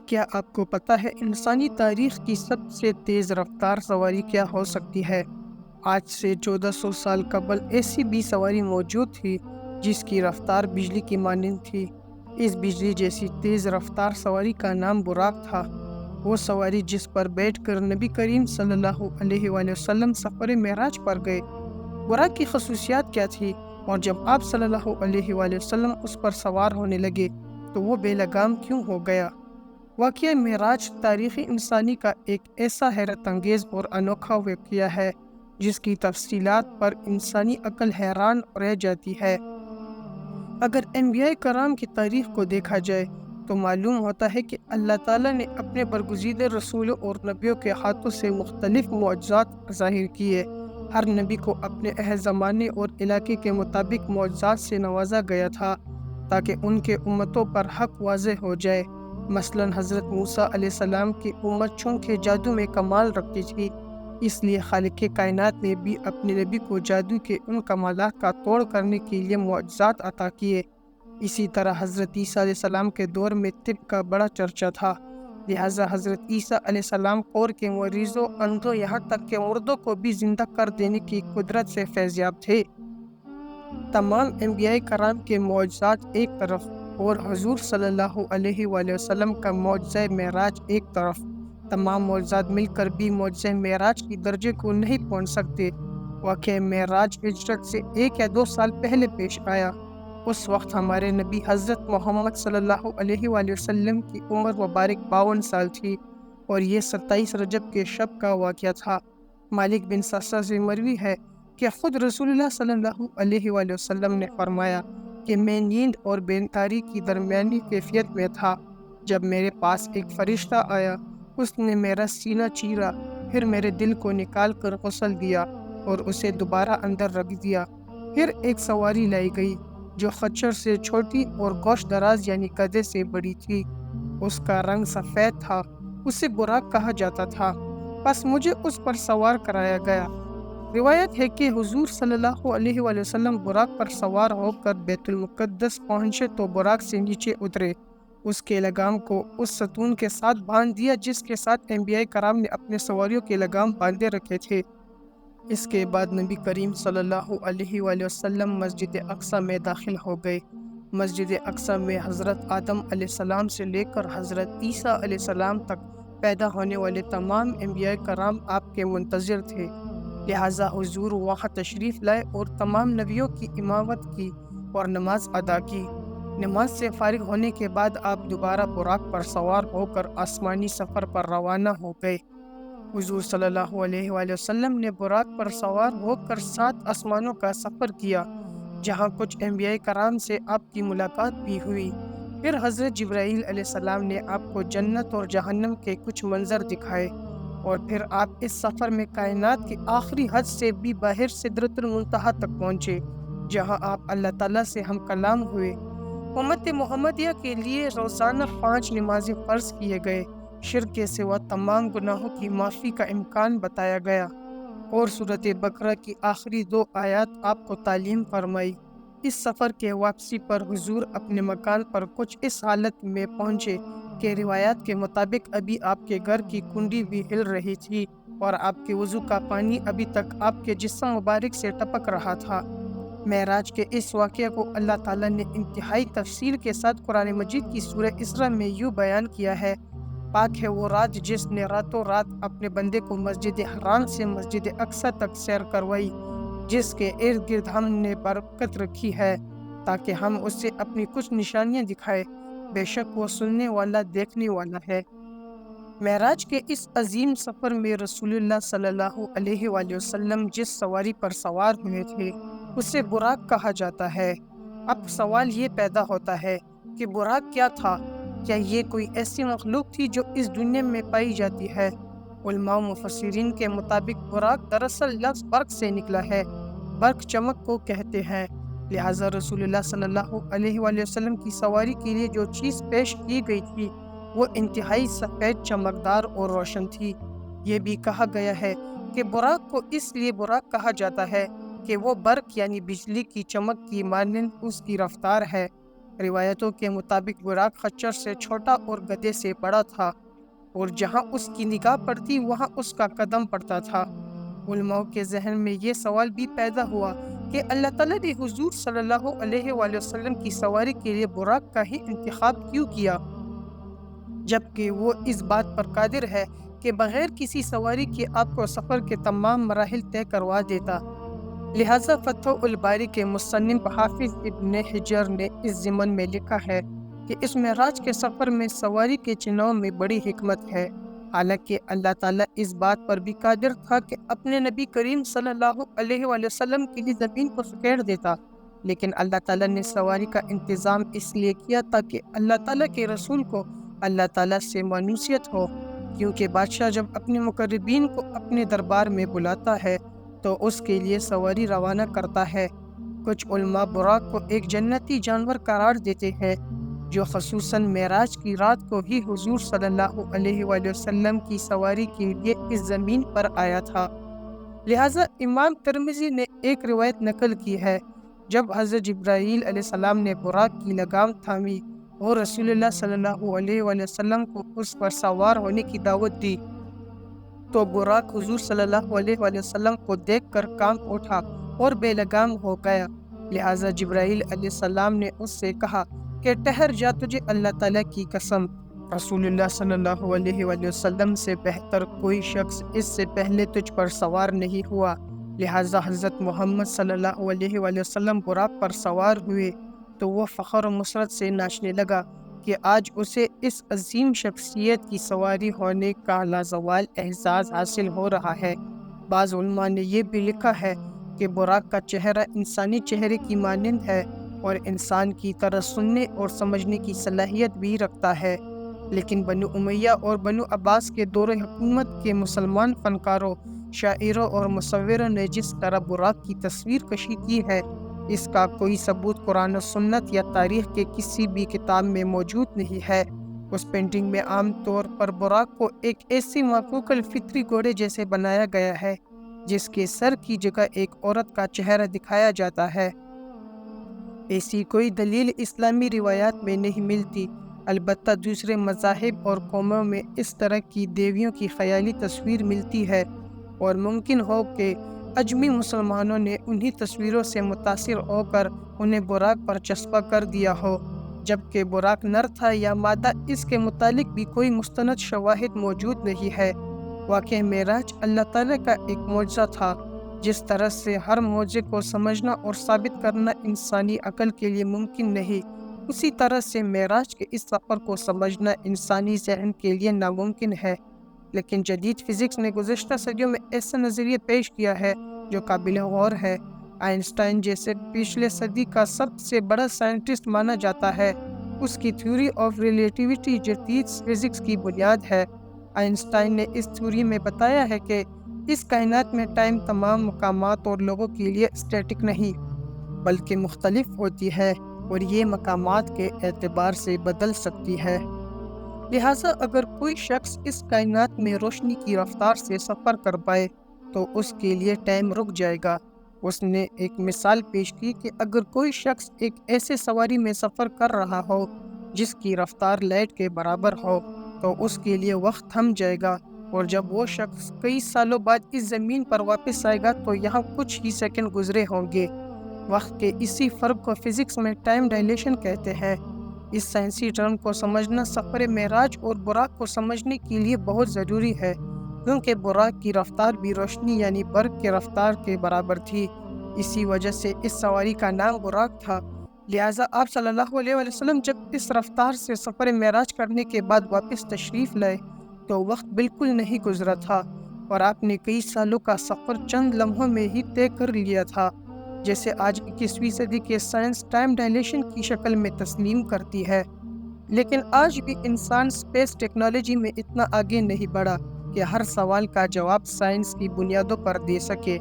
کیا آپ کو پتہ ہے انسانی تاریخ کی سب سے تیز رفتار سواری کیا ہو سکتی ہے؟ آج سے 1400 سال قبل ایسی بھی سواری موجود تھی جس کی رفتار بجلی کی مانند تھی۔ اس بجلی جیسی تیز رفتار سواری کا نام براق تھا۔ وہ سواری جس پر بیٹھ کر نبی کریم صلی اللہ علیہ وآلہ وسلم سفر معراج پر گئے۔ براق کی خصوصیات کیا تھی اور جب آپ صلی اللہ علیہ وآلہ وسلم اس پر سوار ہونے لگے تو وہ بے لگام کیوں ہو گیا؟ واقعہ معراج تاریخی انسانی کا ایک ایسا حیرت انگیز اور انوکھا واقعہ ہے جس کی تفصیلات پر انسانی عقل حیران رہ جاتی ہے۔ اگر انبیاء کرام کی تاریخ کو دیکھا جائے تو معلوم ہوتا ہے کہ اللہ تعالیٰ نے اپنے برگزیدہ رسولوں اور نبیوں کے ہاتھوں سے مختلف معجزات ظاہر کیے۔ ہر نبی کو اپنے زمانے اور علاقے کے مطابق معجزات سے نوازا گیا تھا تاکہ ان کے امتوں پر حق واضح ہو جائے۔ مثلاً حضرت موسیٰ علیہ السلام کی امت چونکہ جادو میں کمال رکھتی تھی، اس لیے خالق کائنات نے بھی اپنے نبی کو جادو کے ان کمالات کا توڑ کرنے کے لیے معجزات عطا کیے۔ اسی طرح حضرت عیسیٰ علیہ السلام کے دور میں طب کا بڑا چرچا تھا، لہٰذا حضرت عیسیٰ علیہ السلام اور کے مریضوں، اندھوں، یہاں تک کہ مردوں کو بھی زندہ کر دینے کی قدرت سے فیضیاب تھے۔ تمام انبیاء کرام کے معجزات ایک طرف اور حضور صلی اللہ علیہ وآلہ وسلم کا معجزہ معراج ایک طرف، تمام معجزات مل کر بھی معجزہ معراج کی درجے کو نہیں پہنچ سکتے۔ واقعہ معراج ہجرت سے 1 یا 2 سال پہلے پیش آیا۔ اس وقت ہمارے نبی حضرت محمد صلی اللہ علیہ وآلہ وسلم کی عمر مبارک 52 سال تھی اور یہ 27 رجب کے شب کا واقعہ تھا۔ مالک بن سعصع سے مروی ہے کہ خود رسول اللہ صلی اللہ علیہ وآلہ وسلم نے فرمایا کہ میں نیند اور بیداری کی درمیانی کیفیت میں تھا جب میرے پاس ایک فرشتہ آیا۔ اس نے میرا سینہ چیرا، پھر میرے دل کو نکال کر غسل دیا اور اسے دوبارہ اندر رکھ دیا۔ پھر ایک سواری لائی گئی جو خچر سے چھوٹی اور گوش دراز یعنی گدھے سے بڑی تھی۔ اس کا رنگ سفید تھا، اسے براق کہا جاتا تھا۔ پس مجھے اس پر سوار کرایا گیا۔ روایت ہے کہ حضور صلی اللہ علیہ وآلہ وسلم براق پر سوار ہو کر بیت المقدس پہنچے تو براق سے نیچے اترے، اس کے لگام کو اس ستون کے ساتھ باندھ دیا جس کے ساتھ انبیاء کرام نے اپنے سواریوں کے لگام باندھے رکھے تھے۔ اس کے بعد نبی کریم صلی اللہ علیہ وآلہ وسلم مسجد اقصی میں داخل ہو گئے۔ مسجد اقصی میں حضرت آدم علیہ السلام سے لے کر حضرت عیسیٰ علیہ السلام تک پیدا ہونے والے تمام انبیاء کرام آپ کے منتظر تھے، لہٰذا حضور وہاں تشریف لائے اور تمام نبیوں کی امامت کی اور نماز ادا کی۔ نماز سے فارغ ہونے کے بعد آپ دوبارہ براق پر سوار ہو کر آسمانی سفر پر روانہ ہو گئے۔ حضور صلی اللہ علیہ وآلہ وسلم نے براق پر سوار ہو کر 7 آسمانوں کا سفر کیا جہاں کچھ انبیاء کرام سے آپ کی ملاقات بھی ہوئی۔ پھر حضرت جبرائیل علیہ السلام نے آپ کو جنت اور جہنم کے کچھ منظر دکھائے اور پھر آپ اس سفر میں کائنات کی آخری حد سے بھی باہر سدرۃ المنتہا تک پہنچے جہاں آپ اللہ تعالیٰ سے ہم کلام ہوئے۔ امت محمدیہ کے لیے روزانہ 5 نمازیں فرض کیے گئے، شرک کے سوا تمام گناہوں کی معافی کا امکان بتایا گیا اور سورۃ بقرہ کی آخری 2 آیات آپ کو تعلیم فرمائی۔ اس سفر کے واپسی پر حضور اپنے مکان پر کچھ اس حالت میں پہنچے کہ روایات کے مطابق ابھی آپ کے گھر کی کنڈی بھی ہل رہی تھی اور آپ کے وضو کا پانی ابھی تک آپ کے جسم مبارک سے ٹپک رہا تھا۔ معراج کے اس واقعہ کو اللہ تعالیٰ نے انتہائی تفصیل کے ساتھ قرآن مجید کی سورہ اسراء میں یوں بیان کیا ہے: پاک ہے وہ رات جس نے راتوں رات اپنے بندے کو مسجد حرام سے مسجد اقصی تک سیر کروائی، جس کے ارد گرد ہم نے برکت رکھی ہے تاکہ ہم اسے اپنی کچھ نشانیاں دکھائے، بے شک وہ سننے والا دیکھنے والا ہے۔ معراج کے اس عظیم سفر میں رسول اللہ صلی اللہ علیہ وآلہ وسلم جس سواری پر سوار ہوئے تھے اسے براق کہا جاتا ہے۔ اب سوال یہ پیدا ہوتا ہے کہ براق کیا تھا؟ کیا یہ کوئی ایسی مخلوق تھی جو اس دنیا میں پائی جاتی ہے؟ علماء و مفسرین کے مطابق براق دراصل لفظ برق سے نکلا ہے۔ برق چمک کو کہتے ہیں، لہٰذا رسول اللہ صلی اللہ علیہ وآلہ وسلم کی سواری کے لیے جو چیز پیش کی گئی تھی وہ انتہائی سفید، چمکدار اور روشن تھی۔ یہ بھی کہا گیا ہے کہ براق کو اس لیے براق کہا جاتا ہے کہ وہ برق یعنی بجلی کی چمک کی مانند اس کی رفتار ہے۔ روایتوں کے مطابق براق خچر سے چھوٹا اور گدھے سے بڑا تھا، اور جہاں اس کی نگاہ پڑتی وہاں اس کا قدم پڑتا تھا۔ علماء کے ذہن میں یہ سوال بھی پیدا ہوا کہ اللہ تعالیٰ نے حضور صلی اللہ علیہ وآلہ وسلم کی سواری کے لیے براق کا ہی انتخاب کیوں کیا، جبکہ وہ اس بات پر قادر ہے کہ بغیر کسی سواری کے آپ کو سفر کے تمام مراحل طے کروا دیتا۔ لہٰذا فتح الباری کے مصنف حافظ ابن حجر نے اس ضمن میں لکھا ہے کہ اس معراج کے سفر میں سواری کے چناؤ میں بڑی حکمت ہے۔ حالانکہ اللہ تعالیٰ اس بات پر بھی قادر تھا کہ اپنے نبی کریم صلی اللہ علیہ وآلہ وسلم کے لیے زمین کو سکیڑ دیتا، لیکن اللہ تعالیٰ نے سواری کا انتظام اس لیے کیا تاکہ اللہ تعالیٰ کے رسول کو اللہ تعالیٰ سے مانوسیت ہو، کیونکہ بادشاہ جب اپنے مقربین کو اپنے دربار میں بلاتا ہے تو اس کے لیے سواری روانہ کرتا ہے۔ کچھ علماء براق کو ایک جنتی جانور قرار دیتے ہیں جو خصوصاً معراج کی رات کو ہی حضور صلی اللہ علیہ وآلہ وسلم کی سواری کے لیے اس زمین پر آیا تھا۔ لہٰذا امام ترمذی نے ایک روایت نقل کی ہے، جب حضرت جبرائیل علیہ السلام نے براق کی لگام تھامی اور رسول اللہ صلی اللہ علیہ وآلہ وسلم کو اس پر سوار ہونے کی دعوت دی تو براق حضور صلی اللہ علیہ وآلہ وسلم کو دیکھ کر کانپ اٹھا اور بے لگام ہو گیا۔ لہٰذا جبرائیل علیہ السلام نے اس سے کہا کہ ٹھہر جا، تجھے اللہ تعالیٰ کی قسم، رسول اللہ صلی اللہ علیہ وآلہ وسلم سے بہتر کوئی شخص اس سے پہلے تجھ پر سوار نہیں ہوا۔ لہٰذا حضرت محمد صلی اللہ علیہ وآلہ وسلم براق پر سوار ہوئے تو وہ فخر و مسرت سے ناچنے لگا کہ آج اسے اس عظیم شخصیت کی سواری ہونے کا لازوال اعزاز حاصل ہو رہا ہے۔ بعض علماء نے یہ بھی لکھا ہے کہ براق کا چہرہ انسانی چہرے کی مانند ہے اور انسان کی طرح سننے اور سمجھنے کی صلاحیت بھی رکھتا ہے، لیکن بنو امیہ اور بنو عباس کے دور حکومت کے مسلمان فنکاروں، شاعروں اور مصوروں نے جس طرح براق کی تصویر کشی کی ہے، اس کا کوئی ثبوت قرآن و سنت یا تاریخ کے کسی بھی کتاب میں موجود نہیں ہے۔ اس پینٹنگ میں عام طور پر براق کو ایک ایسی معقول الفطری گھوڑے جیسے بنایا گیا ہے جس کے سر کی جگہ ایک عورت کا چہرہ دکھایا جاتا ہے۔ ایسی کوئی دلیل اسلامی روایات میں نہیں ملتی، البتہ دوسرے مذاہب اور قوموں میں اس طرح کی دیویوں کی خیالی تصویر ملتی ہے، اور ممکن ہو کہ اجمی مسلمانوں نے انہی تصویروں سے متاثر ہو کر انہیں براق پر چسپاں کر دیا ہو، جبکہ براق نر تھا یا مادہ اس کے متعلق بھی کوئی مستند شواہد موجود نہیں ہے۔ واقعہ معراج اللہ تعالیٰ کا ایک معجزہ تھا۔ جس طرح سے ہر معجزے کو سمجھنا اور ثابت کرنا انسانی عقل کے لیے ممکن نہیں، اسی طرح سے معراج کے اس سفر کو سمجھنا انسانی ذہن کے لیے ناممکن ہے۔ لیکن جدید فزکس نے گزشتہ صدیوں میں ایسا نظریہ پیش کیا ہے جو قابل غور ہے۔ آئنسٹائن جیسے پچھلے صدی کا سب سے بڑا سائنٹسٹ مانا جاتا ہے، اس کی تھیوری آف ریلیٹیوٹی جدید فزکس کی بنیاد ہے۔ آئنسٹائن نے اس تھیوری میں بتایا ہے کہ اس کائنات میں ٹائم تمام مقامات اور لوگوں کے لیے اسٹیٹک نہیں بلکہ مختلف ہوتی ہے، اور یہ مقامات کے اعتبار سے بدل سکتی ہے۔ لہٰذا اگر کوئی شخص اس کائنات میں روشنی کی رفتار سے سفر کر پائے تو اس کے لیے ٹائم رک جائے گا۔ اس نے ایک مثال پیش کی کہ اگر کوئی شخص ایک ایسے سواری میں سفر کر رہا ہو جس کی رفتار لائٹ کے برابر ہو تو اس کے لیے وقت تھم جائے گا، اور جب وہ شخص کئی سالوں بعد اس زمین پر واپس آئے گا تو یہاں کچھ ہی سیکنڈ گزرے ہوں گے۔ وقت کے اسی فرق کو فزکس میں ٹائم ڈائلیشن کہتے ہیں۔ اس سائنسی ٹرم کو سمجھنا سفر معراج اور براق کو سمجھنے کے لیے بہت ضروری ہے، کیونکہ براق کی رفتار بھی روشنی یعنی برق کی رفتار کے برابر تھی۔ اسی وجہ سے اس سواری کا نام براق تھا۔ لہٰذا آپ صلی اللہ علیہ وآلہ وسلم جب اس رفتار سے سفر معراج کرنے کے بعد واپس تشریف لائے تو وقت بالکل نہیں گزرا تھا، اور آپ نے کئی سالوں کا سفر چند لمحوں میں ہی طے کر لیا تھا، جیسے آج 21ویں صدی کے سائنس ٹائم ڈائلیشن کی شکل میں تسلیم کرتی ہے۔ لیکن آج بھی انسان سپیس ٹیکنالوجی میں اتنا آگے نہیں بڑھا کہ ہر سوال کا جواب سائنس کی بنیادوں پر دے سکے۔